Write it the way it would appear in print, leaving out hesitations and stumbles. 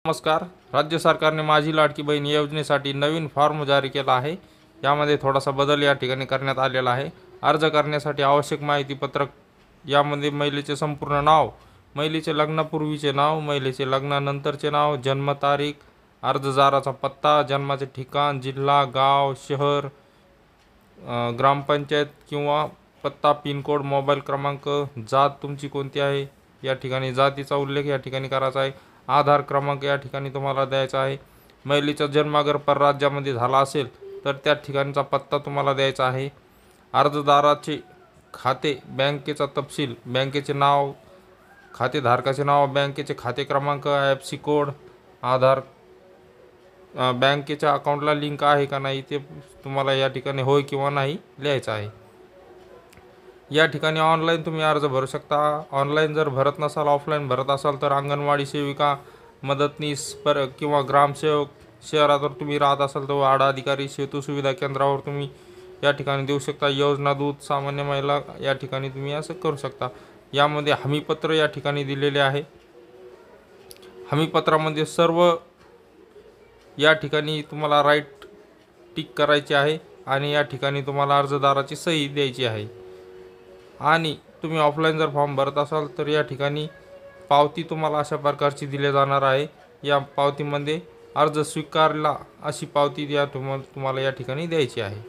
नमस्कार. राज्य सरकारने माझी लाडकी बहीण योजनेसाठी नवीन फॉर्म जारी केला आहे. यामध्ये थोडासा बदल या ठिकाणी करण्यात आलेला आहे. अर्ज करण्यासाठी आवश्यक माहिती पत्रक यामध्ये महिलेचे संपूर्ण नाव, महिलेचे लग्नापूर्वीचे नाव, महिलेचे लग्नानंतरचे नाव, जन्मतारीख, अर्जदाराचा पत्ता, जन्माचे ठिकाण, जिल्हा, गाव, शहर, ग्रामपंचायत किंवा पत्ता, पिनकोड, मोबाईल क्रमांक, जात तुमची कोणती आहे या ठिकाणी जातीचा उल्लेख या ठिकाणी करायचा आहे. आधार क्रमांक या ठिकाणी तुम्हाला द्यायचा आहे. महिलेचा जन्म अगर परराज्यामध्ये झाला असेल तर त्या ठिकाणचा पत्ता तुम्हाला द्यायचा आहे. अर्जदाराचे खाते, बँकेचा तपशील, बँकेचे नाव, खातेधारकाचे नाव, बँकेचे खाते क्रमांक, IFSC कोड, आधार, बँकेच्या अकाउंटला लिंक आहे का नाही ते तुम्हाला या ठिकाणी होय किंवा नाही लिहायचं आहे. या ठिकाणी ऑनलाईन तुम्ही अर्ज भरू शकता. ऑनलाईन जर भरत नसाल, ऑफलाईन भरत असाल तर अंगणवाडी सेविका, मदतनीस किंवा ग्रामसेवक, शहरात तुम्ही राहत असाल तर वाडा अधिकारी, सेतू सुविधा केंद्रावर तुम्ही या ठिकाणी देऊ शकता. योजना दूत, सामान्य महिला या ठिकाणी तुम्ही असं करू शकता. यामध्ये हमीपत्र या ठिकाणी दिलेले आहे. हमीपत्रामध्ये सर्व या ठिकाणी तुम्हाला राईट टिक करायचे आहे आणि या ठिकाणी तुम्हाला अर्जदाराची सही द्यायची आहे. आणि तुम्ही ऑफलाईन जर फॉर्म भरत असाल तर या ठिकाणी पावती तुम्हाला अशा प्रकारची दिली जाणार आहे. या पावतीमध्ये अर्ज स्वीकारला अशी पावती तुम्हाला या ठिकाणी द्यायची आहे.